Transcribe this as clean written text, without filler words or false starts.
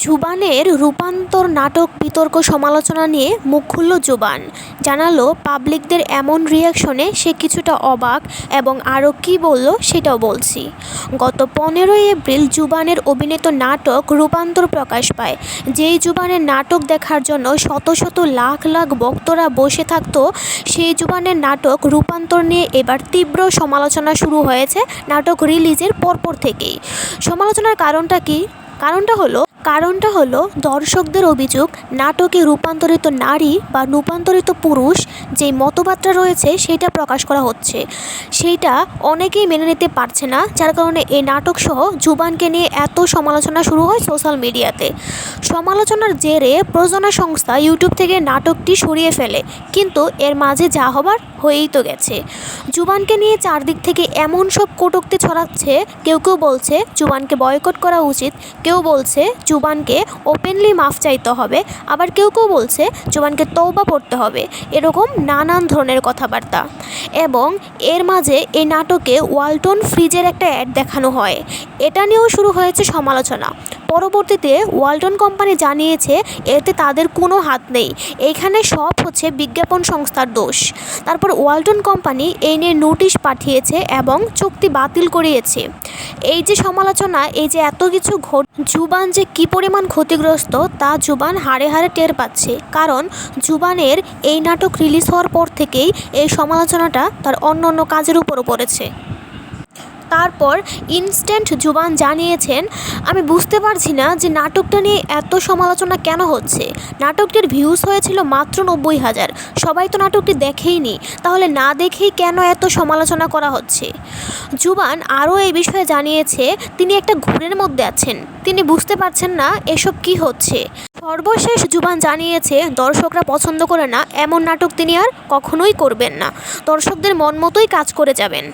জুবানের রূপান্তর নাটক বিতর্ক সমালোচনা নিয়ে মুখ খুলল জুবান। জানালো পাবলিকদের এমন রিয়াকশনে সে কিছুটা অবাক এবং আরও কী বলল সেটাও বলছি। গত 15ই এপ্রিল জুবানের অভিনীত নাটক রূপান্তর প্রকাশ পায়। যেই জুবানের নাটক দেখার জন্য শত শত লাখ লাখ ভক্তরা বসে থাকত, সেই জুবানের নাটক রূপান্তর নিয়ে এবার তীব্র সমালোচনা শুরু হয়েছে নাটক রিলিজের পরপর থেকেই। সমালোচনার কারণটা হলো দর্শকদের অভিযোগ, নাটকে রূপান্তরিত নারী বা রূপান্তরিত পুরুষ যেই মতবাদটা রয়েছে সেটা প্রকাশ করা হচ্ছে, সেইটা অনেকেই মেনে নিতে পারছে না, যার কারণে এই নাটক সহ জুবানকে নিয়ে এত সমালোচনা শুরু হয় সোশ্যাল মিডিয়াতে। সমালোচনার জেরে প্রযোজনা সংস্থা ইউটিউব থেকে নাটকটি সরিয়ে ফেলে, কিন্তু এর মাঝে যা হবার হয়েই তো গেছে। জুবানকে নিয়ে চারদিক থেকে এমন সব কটূক্তি ছড়াচ্ছে, কেউ কেউ বলছে জুবানকে বয়কট করা উচিত, কেউ বলছে জুবানকে ওপেনলি মাফ চাইতে হবে, আবার কেউ কেউ বলছে জুবানকে তওবা পড়তে হবে। এরকম নানান ধরনের কথাবার্তা। এবং এর মাঝে এই নাটকে ওয়ালটন ফ্রিজের একটা অ্যাড দেখানো হয়, এটা নিয়েও শুরু হয়েছে সমালোচনা। পরবর্তীতে ওয়ালটন কোম্পানি জানিয়েছে এতে তাদের কোনো হাত নেই, এইখানে সব হচ্ছে বিজ্ঞাপন সংস্থার দোষ। তারপর ওয়ালটন কোম্পানি এই নিয়ে নোটিশ পাঠিয়েছে এবং চুক্তি বাতিল করিয়েছে। এই যে সমালোচনা, এই যে এত কিছু জুবান যে কী পরিমাণ ক্ষতিগ্রস্ত তা জুবান হাড়ে হাড়ে টের পাচ্ছে, কারণ জুবানের এই নাটক রিলিজ হওয়ার পর থেকেই এই সমালোচনাটা তার অন্য অন্য কাজের উপরও পড়েছে। তারপর ইনস্ট্যান্ট জুবান জানিয়েছেন, আমি বুঝতে পারছি না যে নাটকটা নিয়ে এত সমালোচনা কেন হচ্ছে। নাটকটির ভিউজ হয়েছিল মাত্র 90,000, সবাই তো নাটকটি দেখেইনি, তাহলে না দেখেই কেন এত সমালোচনা করা হচ্ছে। জুবান আরও এই বিষয়ে জানিয়েছে তিনি একটা ঘোরের মধ্যে আছেন, তিনি বুঝতে পারছেন না এসব কি হচ্ছে। সর্বশেষ জুবান জানিয়েছে দর্শকরা পছন্দ করে না এমন নাটক তিনি আর কখনোই করবেন না, দর্শকদের মন মতোই কাজ করে যাবেন।